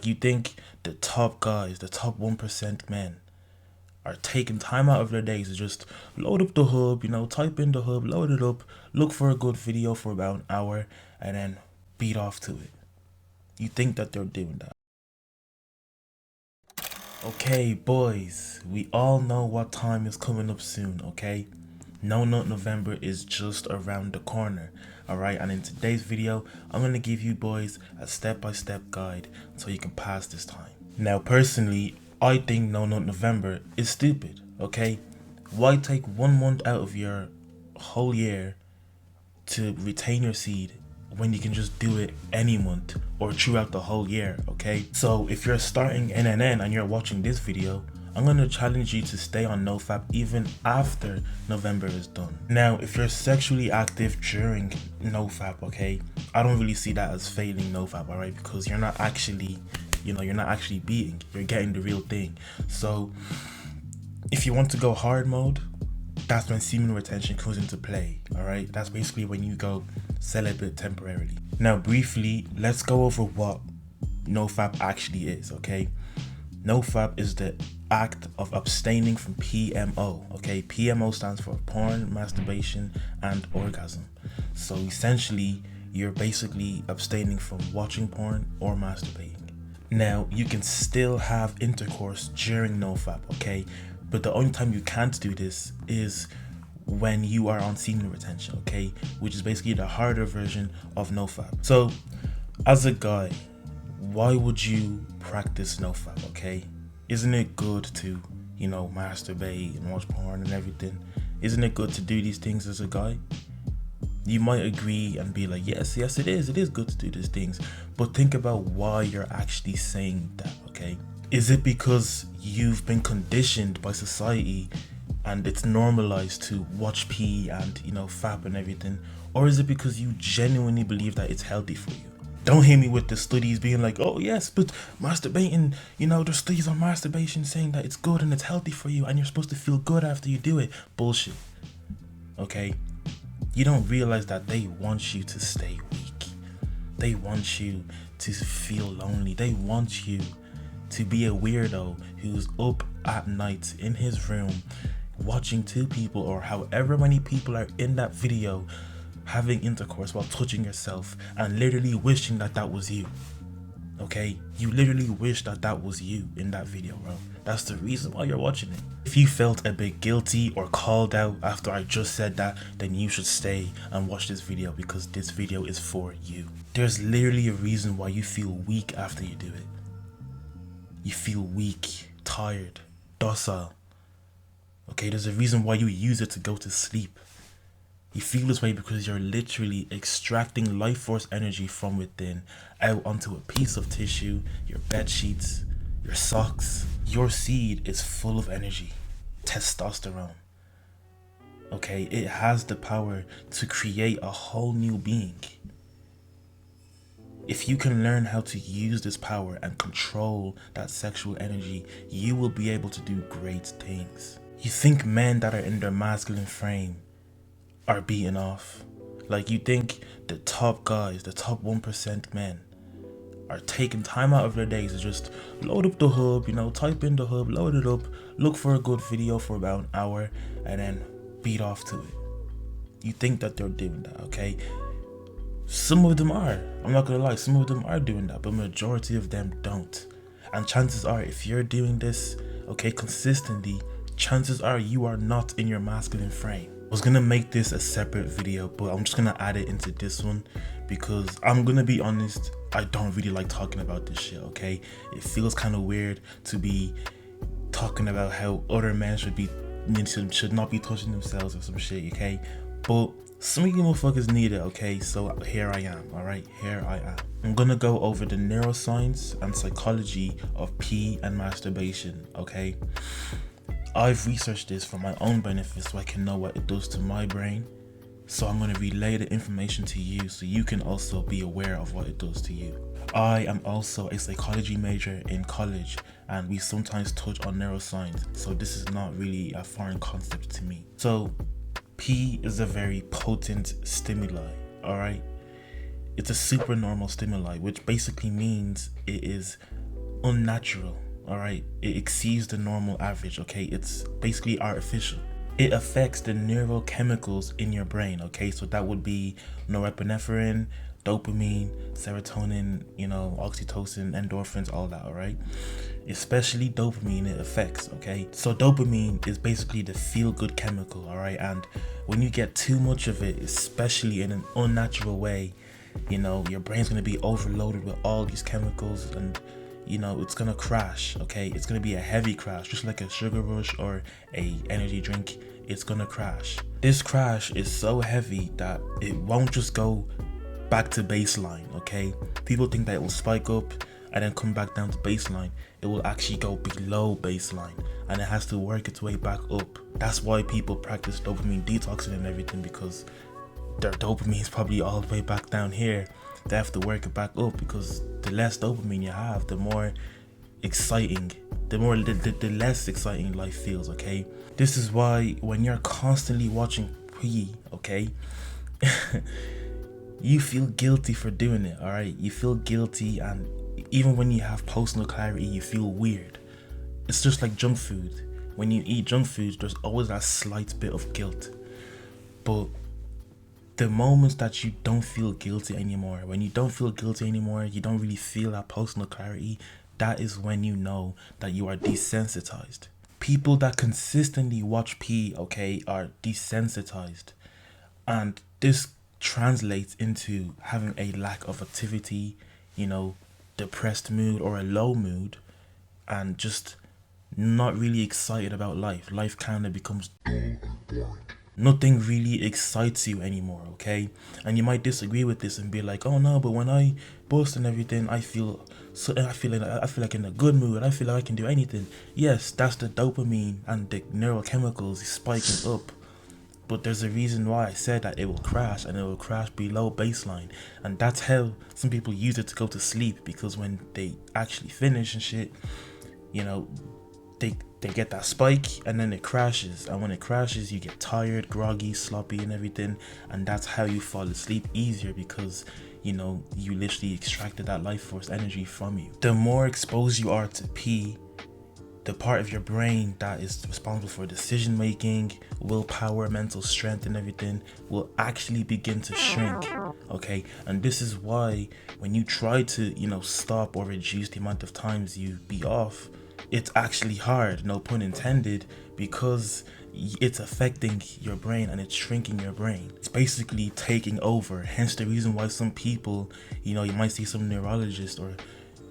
You think the top guys, the top 1% men are taking time out of their days to just load up the hub, type in the hub, load it up, look for a good video for about an hour, and then beat off to it. You think that they're doing that. Okay, boys, we all know what time is coming up soon, okay? No Nut November is just around the corner, alright? And in today's video, I'm gonna give you boys a step-by-step guide so you can pass this time. Now, personally, I think No Nut November is stupid, okay? Why take 1 month out of your whole year to retain your seed when you can just do it any month or throughout the whole year, okay? So if you're starting NNN and you're watching this video, I'm going to challenge you to stay on NoFap even after November is done. Now, if you're sexually active during NoFap, okay, I don't really see that as failing NoFap, alright? Because you're not actually, you're not actually beating, you're getting the real thing. So if you want to go hard mode, that's when semen retention comes into play, alright? That's basically when you go celibate temporarily. Now, briefly, let's go over what NoFap actually is, okay? NoFap is the act of abstaining from PMO, okay? PMO stands for porn, masturbation, and orgasm. So essentially, you're basically abstaining from watching porn or masturbating. Now, you can still have intercourse during NoFap, okay? But the only time you can't do this is when you are on semen retention, okay? Which is basically the harder version of NoFap. So, as a guy, why would you practice NoFap, okay? Isn't it good to, masturbate and watch porn and everything? Isn't it good to do these things as a guy? You might agree and be like, yes, it is good to do these things. But think about why you're actually saying that, okay? Is it because you've been conditioned by society and it's normalized to watch P and, FAP and everything? Or is it because you genuinely believe that it's healthy for you? Don't hit me with the studies being like, oh yes, but masturbating, there's studies on masturbation saying that it's good and it's healthy for you and you're supposed to feel good after you do it. Bullshit. Okay? You don't realize that they want you to stay weak. They want you to feel lonely. They want you to be a weirdo who's up at night in his room watching 2 people or however many people are in that video having intercourse while touching yourself and literally wishing that that was you. Okay? You literally wish that that was you in that video, bro. That's the reason why you're watching it. If you felt a bit guilty or called out after I just said that, then you should stay and watch this video because this video is for you. There's literally a reason why you feel weak after you do it. You feel weak, tired, docile. Okay, there's a reason why you use it to go to sleep. You feel this way because you're literally extracting life force energy from within out onto a piece of tissue, your bed sheets, your socks. Your seed is full of energy, testosterone. Okay, it has the power to create a whole new being. If you can learn how to use this power and control that sexual energy, you will be able to do great things. You think men that are in their masculine frame are beaten off? Like, you think the top guys, the top 1% men are taking time out of their days to just load up the hub, type in the hub, load it up, look for a good video for about an hour, and then beat off to it. You think that they're doing that, okay? Some of them are. I'm not gonna lie, some of them are doing that, but majority of them don't. And chances are, if you're doing this, okay, consistently, chances are you are not in your masculine frame. I was gonna make this a separate video, but I'm just gonna add it into this one because I'm gonna be honest, I don't really like talking about this shit, okay? It feels kind of weird to be talking about how other men should not be touching themselves or some shit, okay? But some of you motherfuckers need it, okay? So here I am, alright? Here I am. I'm gonna go over the neuroscience and psychology of pee and masturbation, okay? I've researched this for my own benefit so I can know what it does to my brain. So I'm going to relay the information to you so you can also be aware of what it does to you. I am also a psychology major in college and we sometimes touch on neuroscience, so this is not really a foreign concept to me. So pee is a very potent stimuli, alright? It's a supernormal stimuli, which basically means it is unnatural, all right? It exceeds the normal average, okay? It's basically artificial. It affects the neurochemicals in your brain, okay? So that would be norepinephrine, dopamine, serotonin, oxytocin, endorphins, all that, all right? Especially dopamine, it affects, okay? So dopamine is basically the feel-good chemical, all right? And when you get too much of it, especially in an unnatural way, your brain's gonna be overloaded with all these chemicals, and it's gonna crash, okay? It's gonna be a heavy crash, just like a sugar rush or a energy drink. It's gonna crash. This crash is so heavy that it won't just go back to baseline, okay? People think that it will spike up and then come back down to baseline. It will actually go below baseline, and it has to work its way back up. That's why people practice dopamine detoxing and everything, because their dopamine is probably all the way back down here. They have to work it back up, because the less dopamine you have, the more exciting, the less exciting life feels, okay? This is why when you're constantly watching P, okay, you feel guilty for doing it, all right? You feel guilty, and even when you have personal clarity, you feel weird. It's just like junk food. When you eat junk food, there's always that slight bit of guilt. But the moments that you don't feel guilty anymore, when you don't feel guilty anymore, you don't really feel that personal clarity, that is when you know that you are desensitized. People that consistently watch P, okay, are desensitized. And this translates into having a lack of activity, depressed mood or a low mood, and just not really excited about life. Life kind of becomes nothing really excites you anymore, okay? And you might disagree with this and be like, oh no, but when I bust and everything, I feel like in a good mood. I feel like I can do anything. Yes, that's the dopamine and the neurochemicals spiking up. But there's a reason why I said that it will crash, and it will crash below baseline. And that's how some people use it to go to sleep, because when they actually finish and shit, they get that spike and then it crashes. And when it crashes, you get tired, groggy, sloppy and everything. And that's how you fall asleep easier, because you literally extracted that life force energy from you. The more exposed you are to P, the part of your brain that is responsible for decision making, willpower, mental strength and everything will actually begin to shrink, okay? And this is why when you try to stop or reduce the amount of times you be off, it's actually hard, no pun intended, because it's affecting your brain and it's shrinking your brain. It's basically taking over. Hence the reason why some people, you might see some neurologists or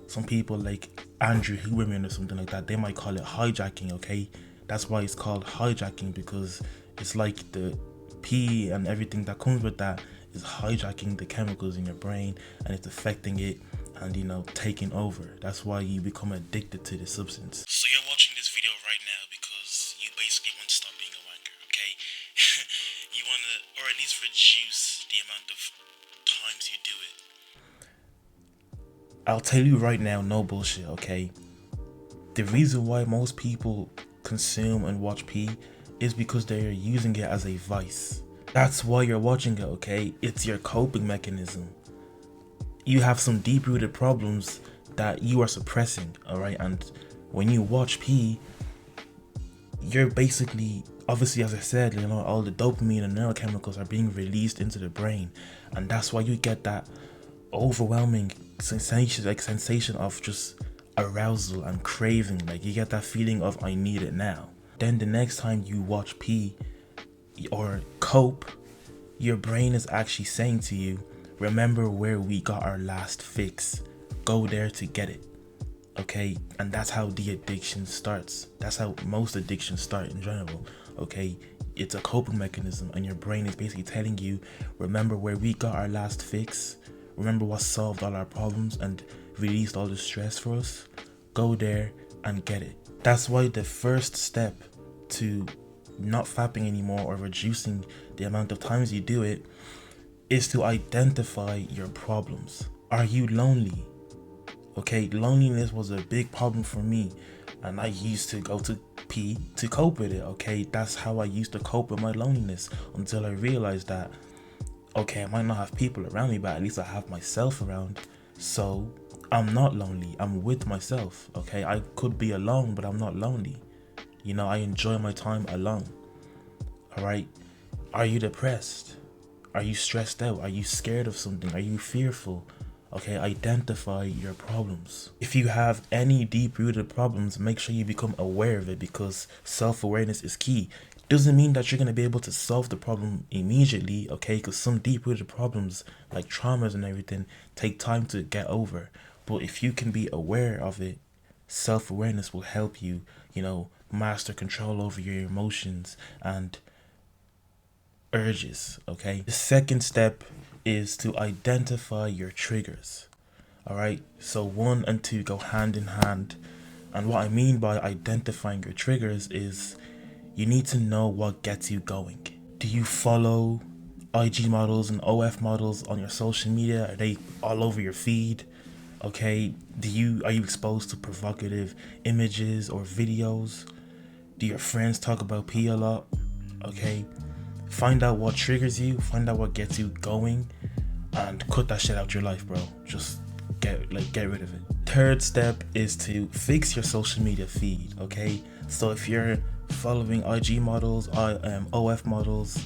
some people like Andrew Huberman or something like that, they might call it hijacking, okay? That's why it's called hijacking, because it's like the P and everything that comes with that is hijacking the chemicals in your brain, and it's affecting it and taking over. That's why you become addicted to the substance. So you're watching this video right now because you basically want to stop being a wanker, okay? You want to, or at least reduce the amount of times you do it. I'll tell you right now, no bullshit, okay? The reason why most people consume and watch P is because they're using it as a vice. That's why you're watching it, okay? It's your coping mechanism. You have some deep-rooted problems that you are suppressing, all right? And when you watch P, you're basically, obviously, as I said, all the dopamine and neurochemicals are being released into the brain, and that's why you get that overwhelming sensation of just arousal and craving. Like, you get that feeling of I need it now. Then the next time you watch P or cope, your brain is actually saying to you, remember where we got our last fix, go there to get it, okay? And that's how the addiction starts. That's how most addictions start in general, okay? It's a coping mechanism, and your brain is basically telling you, remember where we got our last fix, remember what solved all our problems and released all the stress for us, go there and get it. That's why the first step to not fapping anymore or reducing the amount of times you do it is to identify your problems. Are you lonely? Okay, loneliness was a big problem for me, and I used to go to P to cope with it, okay? That's how I used to cope with my loneliness, until I realized that, okay, I might not have people around me, but at least I have myself around. So I'm not lonely. I'm with myself, okay? I could be alone, but I'm not lonely. You know, I enjoy my time alone. All right? Are you depressed? Are you stressed out? Are you scared of something? Are you fearful? Okay, identify your problems. If you have any deep-rooted problems, make sure you become aware of it, because self-awareness is key. Doesn't mean that you're going to be able to solve the problem immediately, okay? Because some deep-rooted problems, like traumas and everything, take time to get over. But if you can be aware of it, self-awareness will help you, you know, master control over your emotions and urges, okay? The second step is to identify your triggers. All right, so 1 and 2 go hand in hand. And what I mean by identifying your triggers is you need to know what gets you going. Do you follow IG models and OF models on your social media? Are they all over your feed? Okay, are you exposed to provocative images or videos? Do your friends talk about pee a lot? Okay, find out what triggers you, find out what gets you going, and cut that shit out your life, bro. Just get rid of it. Third step is to fix your social media feed, okay? So if you're following IG models, OF models,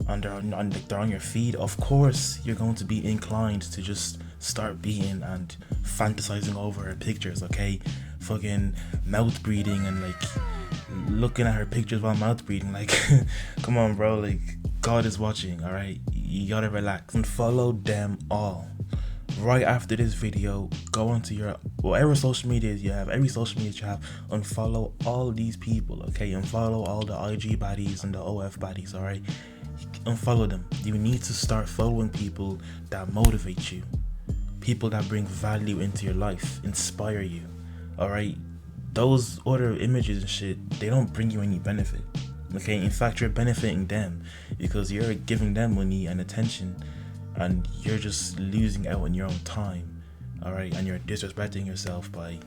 and they're on your feed, of course you're going to be inclined to just start being and fantasizing over her pictures, okay? Fucking mouth breathing and like looking at her pictures while mouth breathing, like come on, bro, like God is watching, all right? You gotta relax and follow them all. Right after this video, go onto your whatever social media you have, every social media you have, unfollow all these people, okay? Unfollow all the IG baddies and the OF baddies, all right? Unfollow them. You need to start following people that motivate you, people that bring value into your life, inspire you, all right? Those other images and shit, they don't bring you any benefit, okay? In fact, you're benefiting them because you're giving them money and attention, and you're just losing out on your own time, all right? And you're disrespecting yourself by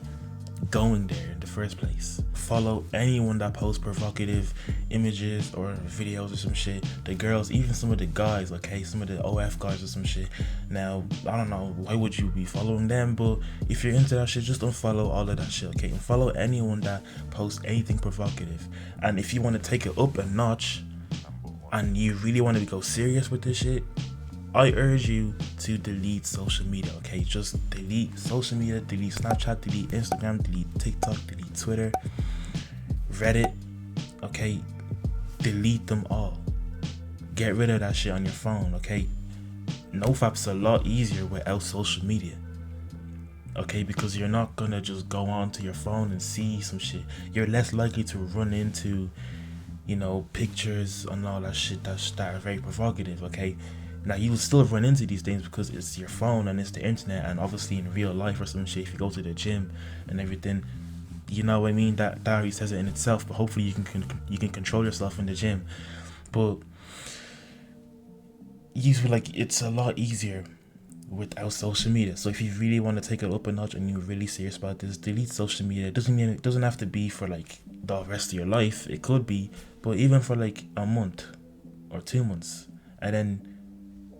going there in the first place. Follow anyone that posts provocative images or videos or some shit. The girls, even some of the guys, okay? Some of the OF guys or some shit. Now, I don't know, why would you be following them? But if you're into that shit, just unfollow all of that shit, okay? Unfollow anyone that posts anything provocative. And if you want to take it up a notch and you really want to go serious with this shit, I urge you to delete social media, okay? Just delete social media, delete Snapchat, delete Instagram, delete TikTok, delete Twitter, Reddit, okay? Delete them all. Get rid of that shit on your phone, okay? NOFAP's a lot easier without social media, okay? Because you're not gonna just go onto your phone and see some shit. You're less likely to run into, you know, pictures and all that shit that are very provocative, okay? Now, you will still run into these things because it's your phone and it's the internet, and obviously in real life or some shit, if you go to the gym and everything, you know what I mean? That already says it in itself, but hopefully you can control yourself in the gym. But you feel like it's a lot easier without social media. So if you really want to take it up a notch and you're really serious about this, delete social media. It doesn't have to be for like the rest of your life. It could be, but even for like a month or 2 months, and then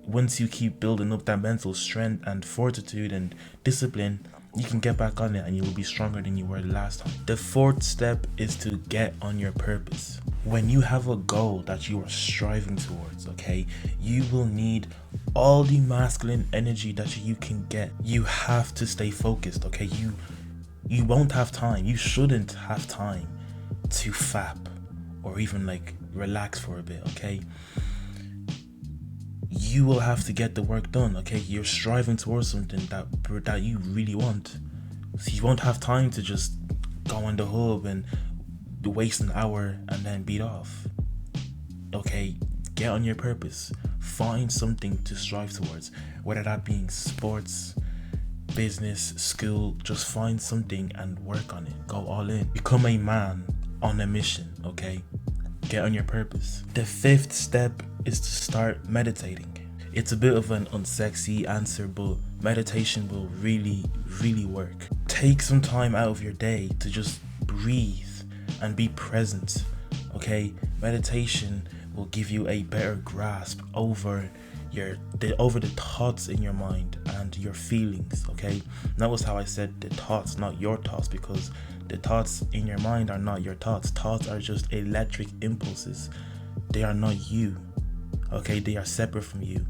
once you keep building up that mental strength and fortitude and discipline, you can get back on it and you will be stronger than you were last time. The fourth step is to get on your purpose. When you have a goal that you are striving towards, okay, you will need all the masculine energy that you can get. You have to stay focused, okay? You won't have time. You shouldn't have time to fap or even like relax for a bit, okay? You will have to get the work done, okay? You're striving towards something that you really want. So you won't have time to just go on the hub and waste an hour and then beat off. Okay, get on your purpose. Find something to strive towards, whether that being sports, business, school. Just find something and work on it. Go all in. Become a man on a mission, okay? Get on your purpose. The fifth step is to start meditating. It's a bit of an unsexy answer, but meditation will really work. Take some time out of your day to just breathe and be present, okay? Meditation will give you a better grasp over over the thoughts in your mind and your feelings, okay? Notice how I said the thoughts, not your thoughts, because the thoughts in your mind are not your thoughts. Thoughts are just electric impulses. They are not you, okay? They are separate from you.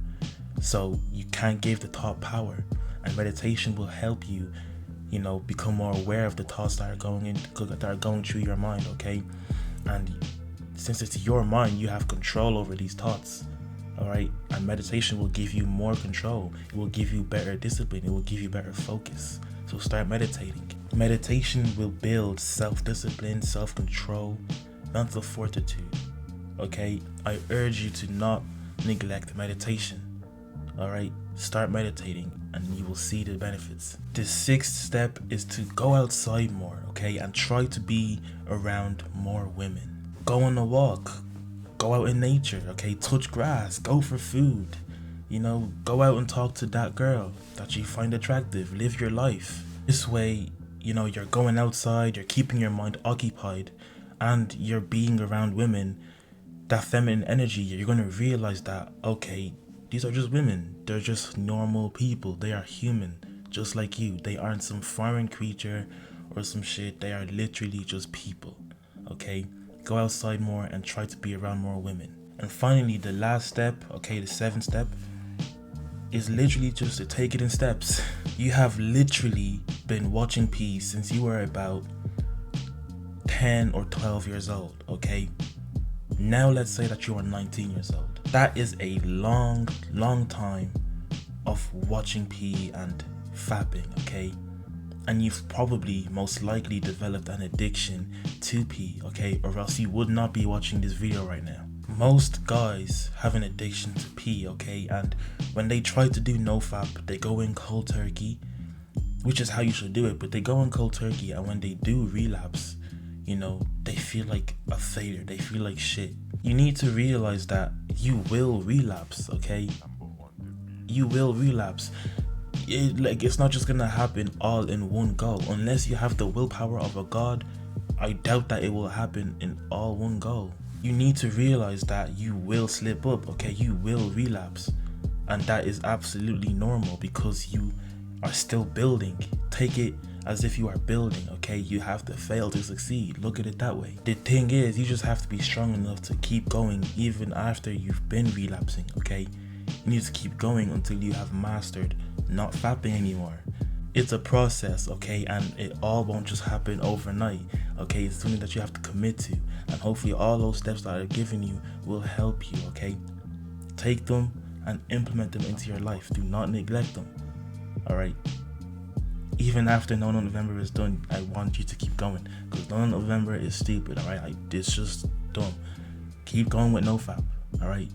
So you can't give the thought power, and meditation will help you, become more aware of the thoughts that are going through your mind, okay? And since it's your mind, you have control over these thoughts, all right? And meditation will give you more control. It will give you better discipline. It will give you better focus. So start meditating. Meditation will build self-discipline, self-control, mental fortitude, okay? I urge you to not neglect meditation, all right? Start meditating and you will see the benefits. The 6th step is to go outside more, okay? And try to be around more women. Go on a walk, go out in nature, okay? Touch grass, go for food, go out and talk to that girl that you find attractive. Live your life. This way, you're going outside, you're keeping your mind occupied, and you're being around women. That feminine energy, you're going to realize that, okay, these are just women. They're just normal people. They are human, just like you. They aren't some foreign creature or some shit. They are literally just people, okay? Go outside more and try to be around more women. And finally, the last step, okay, the 7th step, is literally just to take it in steps. You have literally been watching P since you were about 10 or 12 years old, okay? Now let's say that you are 19 years old. That is a long time of watching P and fapping, okay? And you've probably most likely developed an addiction to P, okay? Or else you would not be watching this video right now. Most guys have an addiction to P, okay? And when they try to do NOFAP, they go in cold turkey, which is how you should do it, but they go in cold turkey, and when they do relapse, they feel like a failure. They feel like shit. You need to realize that you will relapse, okay? You will relapse. It's not just gonna happen all in one go. Unless you have the willpower of a god, I doubt that it will happen in all one go. You need to realize that you will slip up, okay? You will relapse, and that is absolutely normal because you are still building. Take it as if you are building, okay? You have to fail to succeed. Look at it that way. The thing is, you just have to be strong enough to keep going even after you've been relapsing, okay? You need to keep going until you have mastered not fapping anymore. It's a process, okay? And it all won't just happen overnight, okay? It's something that you have to commit to, and hopefully all those steps that are given you will help you, okay? Take them and implement them into your life. Do not neglect them, all right? Even after No November is done, I want you to keep going, because No November is stupid, all right? It's just dumb. Keep going with NoFap, all right?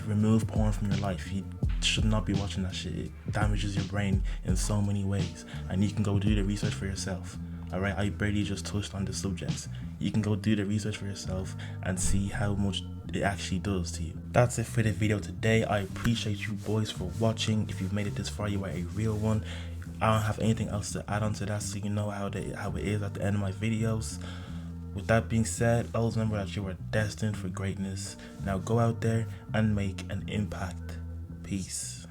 Remove porn from your life. You should not be watching that shit. It damages your brain in so many ways, and you can go do the research for yourself, all right? I barely just touched on the subjects. You can go do the research for yourself and see how much it actually does to you. That's it for the video today. I appreciate you boys for watching. If you've made it this far, you are a real one. I don't have anything else to add on to that, so you know how it is at the end of my videos. With that being said, always remember that you are destined for greatness. Now go out there and make an impact. Peace.